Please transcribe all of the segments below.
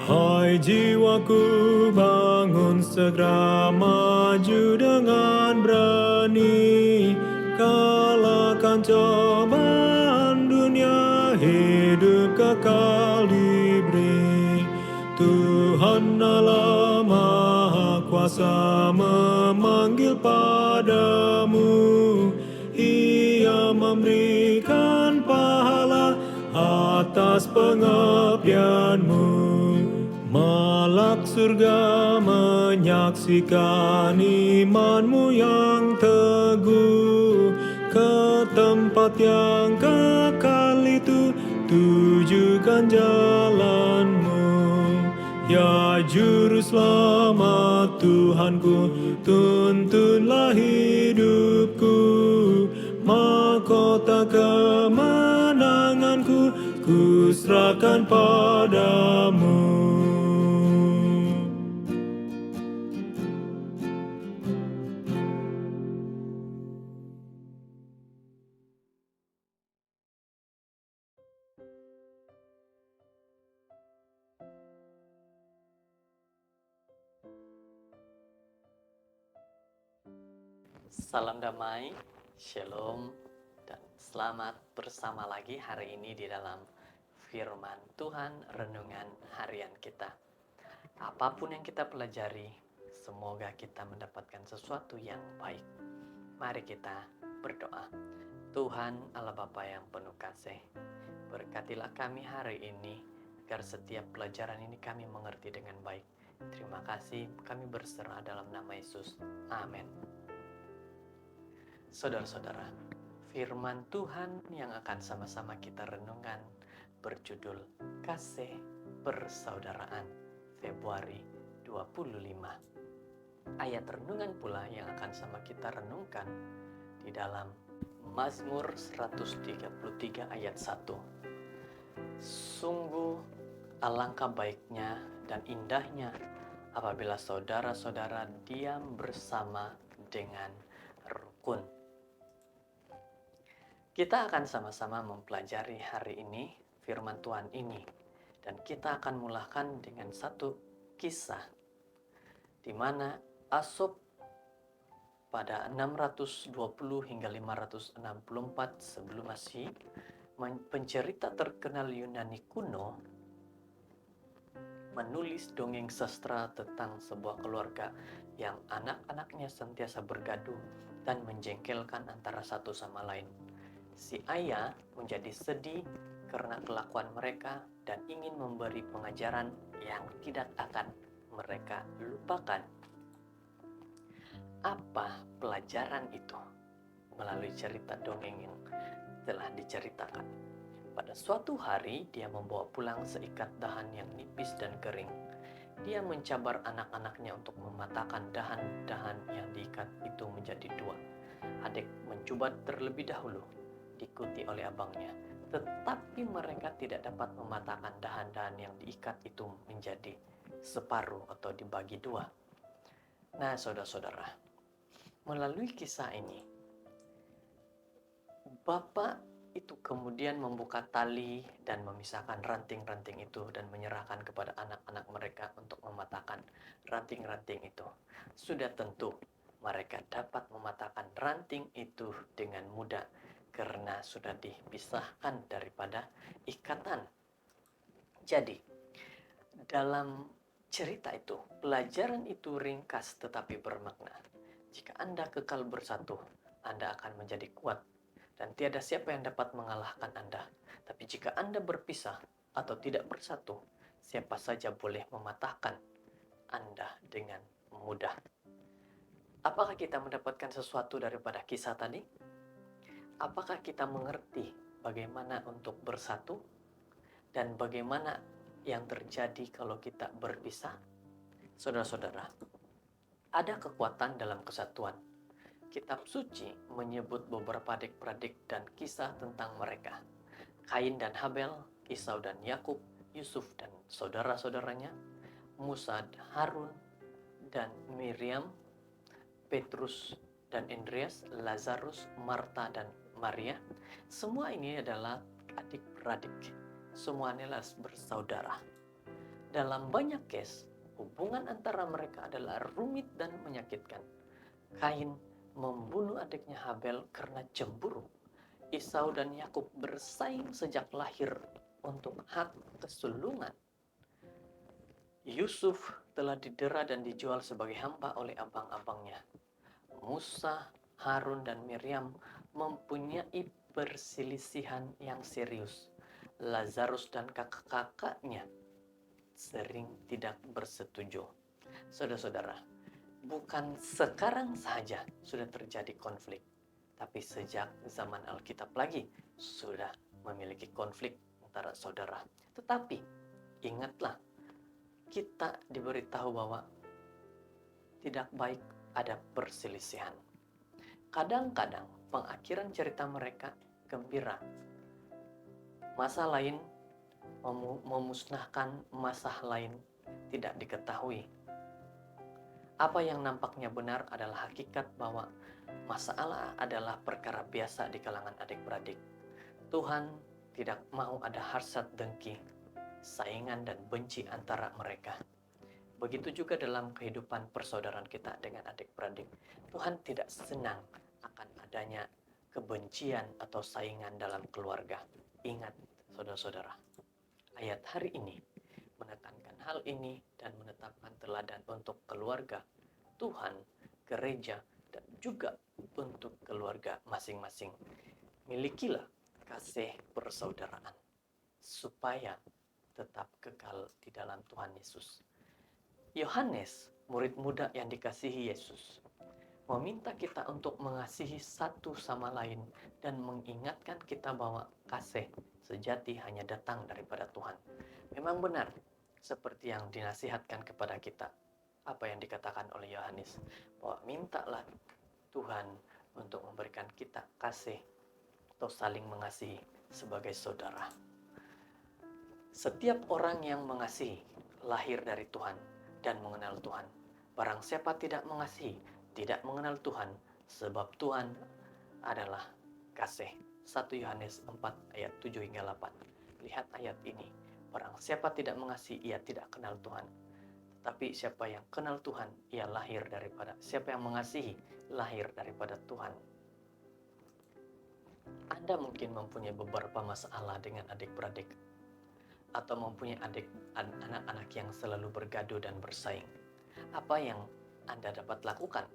Hai jiwaku, bangun segera maju dengan berani, kalahkan cobaan dunia, hidup kekal diberi. Tuhan Allah Maha Kuasa memanggil padamu, Ia memberikan pahala atas pengabdianmu. Malak surga menyaksikan imanmu yang teguh, ke tempat yang kekal itu tujukan jalanmu. Ya Juru Selamat Tuhanku, tuntunlah hidupku, mahkota kemenanganku ku serahkan padamu. Salam damai, shalom, dan selamat bersama lagi hari ini di dalam firman Tuhan renungan harian kita. Apapun yang kita pelajari, semoga kita mendapatkan sesuatu yang baik. Mari kita berdoa. Tuhan Allah Bapa yang penuh kasih, berkatilah kami hari ini, agar setiap pelajaran ini kami mengerti dengan baik. Terima kasih, kami berserah dalam nama Yesus. Amin. Saudara-saudara, firman Tuhan yang akan sama-sama kita renungkan berjudul Kasih Persaudaraan, Februari 25. Ayat renungan pula yang akan sama kita renungkan di dalam Mazmur 133 ayat 1. Sungguh alangkah baiknya dan indahnya apabila saudara-saudara diam bersama dengan rukun. Kita akan sama-sama mempelajari hari ini firman Tuhan ini, dan kita akan mulakan dengan satu kisah di mana Asop pada 620 hingga 564 sebelum Masehi, pencerita terkenal Yunani kuno, menulis dongeng sastra tentang sebuah keluarga yang anak-anaknya sentiasa bergaduh dan menjengkelkan antara satu sama lain. Si ayah menjadi sedih karena kelakuan mereka dan ingin memberi pengajaran yang tidak akan mereka lupakan. Apa pelajaran itu? Melalui cerita dongeng yang telah diceritakan. Pada suatu hari dia membawa pulang seikat dahan yang nipis dan kering. Dia mencabar anak-anaknya untuk mematahkan dahan-dahan yang diikat itu menjadi dua. Adik mencoba terlebih dahulu, diikuti oleh abangnya, tetapi mereka tidak dapat mematahkan dahan-dahan yang diikat itu menjadi separuh atau dibagi dua. Nah, saudara-saudara, melalui kisah ini, bapak itu kemudian membuka tali dan memisahkan ranting-ranting itu dan menyerahkan kepada anak-anak mereka untuk mematahkan ranting-ranting itu. Sudah tentu mereka dapat mematahkan ranting itu dengan mudah karena sudah dipisahkan daripada ikatan. Jadi, dalam cerita itu, pelajaran itu ringkas tetapi bermakna. Jika Anda kekal bersatu, Anda akan menjadi kuat dan tiada siapa yang dapat mengalahkan Anda. Tapi jika Anda berpisah atau tidak bersatu, siapa saja boleh mematahkan Anda dengan mudah. Apakah kita mendapatkan sesuatu daripada kisah tadi? Apakah kita mengerti bagaimana untuk bersatu dan bagaimana yang terjadi kalau kita berpisah? Saudara-saudara, ada kekuatan dalam kesatuan. Kitab suci menyebut beberapa adik-beradik dan kisah tentang mereka. Kain dan Habel, Esau dan Yakub, Yusuf dan saudara-saudaranya, Musa, Harun dan Miriam, Petrus dan Andreas, Lazarus, Marta dan Maria. Semua ini adalah adik-beradik. Semuanya adalah bersaudara. Dalam banyak case, hubungan antara mereka adalah rumit dan menyakitkan. Kain membunuh adiknya Habel karena cemburu. Esau dan Yakub bersaing sejak lahir untuk hak kesulungan. Yusuf telah didera dan dijual sebagai hamba oleh abang-abangnya. Musa, Harun, dan Miriam mempunyai perselisihan yang serius. Lazarus dan kakak-kakaknya sering tidak bersetuju. Saudara-saudara, bukan sekarang saja sudah terjadi konflik, tapi sejak zaman Alkitab lagi sudah memiliki konflik antara saudara. Tetapi ingatlah, kita diberitahu bahwa tidak baik ada perselisihan. Kadang-kadang pengakhiran cerita mereka gembira. Masa lain memusnahkan masa lain tidak diketahui. Apa yang nampaknya benar adalah hakikat bahwa masalah adalah perkara biasa di kalangan adik-beradik. Tuhan tidak mau ada hasad dengki, saingan dan benci antara mereka. Begitu juga dalam kehidupan persaudaraan kita dengan adik-beradik. Tuhan tidak senang akan adanya kebencian atau saingan dalam keluarga. Ingat, saudara-saudara, ayat hari ini menekankan hal ini dan menetapkan teladan untuk keluarga Tuhan, gereja, dan juga untuk keluarga masing-masing. Milikilah kasih persaudaraan supaya tetap kekal di dalam Tuhan Yesus. Yohanes, murid muda yang dikasihi Yesus, meminta kita untuk mengasihi satu sama lain dan mengingatkan kita bahwa kasih sejati hanya datang daripada Tuhan. Memang benar, seperti yang dinasihatkan kepada kita, apa yang dikatakan oleh Yohanes, bahwa mintalah Tuhan untuk memberikan kita kasih atau saling mengasihi sebagai saudara. Setiap orang yang mengasihi lahir dari Tuhan dan mengenal Tuhan. Barang siapa tidak mengasihi, tidak mengenal Tuhan, sebab Tuhan adalah kasih. 1 Yohanes 4 ayat 7 hingga 8. Lihat ayat ini. Barang siapa tidak mengasihi, ia tidak kenal Tuhan. Tetapi siapa yang kenal Tuhan, ia lahir daripada, siapa yang mengasihi, lahir daripada Tuhan. Anda mungkin mempunyai beberapa masalah dengan adik-beradik, atau mempunyai anak-anak yang selalu bergaduh dan bersaing. Apa yang Anda dapat lakukan?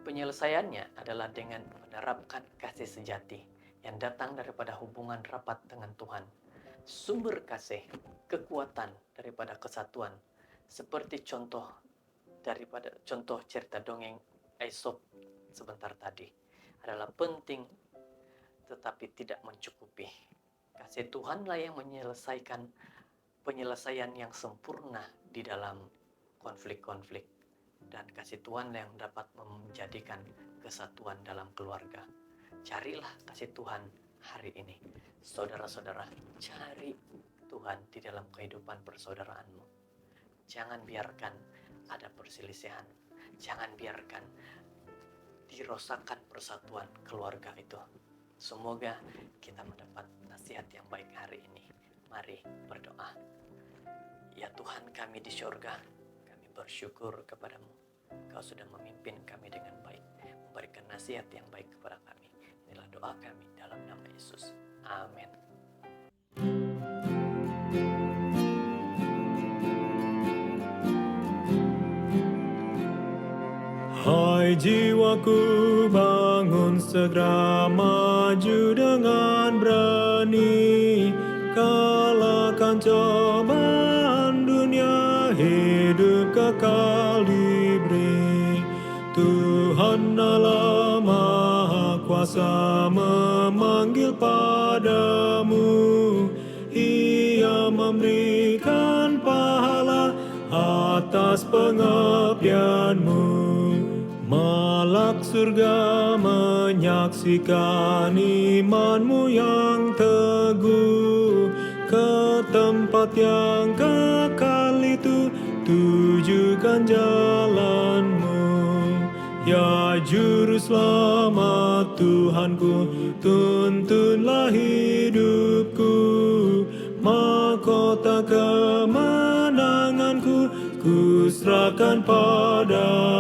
Penyelesaiannya adalah dengan menerapkan kasih sejati yang datang daripada hubungan rapat dengan Tuhan. Sumber kasih, kekuatan daripada kesatuan, seperti contoh cerita dongeng Aesop sebentar tadi, adalah penting tetapi tidak mencukupi. Kasih Tuhanlah yang menyelesaikan penyelesaian yang sempurna di dalam konflik-konflik, dan kasih Tuhan yang dapat menjadikan kesatuan dalam keluarga. Carilah kasih Tuhan hari ini. Saudara-saudara, cari Tuhan di dalam kehidupan persaudaraanmu. Jangan biarkan ada perselisihan. Jangan biarkan dirosakkan persatuan keluarga itu. Semoga kita mendapat nasihat yang baik hari ini. Mari berdoa. Ya Tuhan kami di surga, kami bersyukur kepadamu. Kau sudah memimpin kami dengan baik, memberikan nasihat yang baik kepada kami. Inilah doa kami dalam nama Yesus. Amin. Hai jiwaku, bangun segera, maju dengan berani, kalahkan cobaan dunia, hidup kekal diberi. Tuhan Allah Maha Kuasa memanggil padamu, Ia memberikan pahala atas pengabdianmu. Malak surga menyaksikan imanmu yang teguh, ke tempat yang kekal itu tujukan jalanmu. Ya Juru Selamat Tuhanku, tuntunlah hidupku, mahkota kemenangan serahkan pada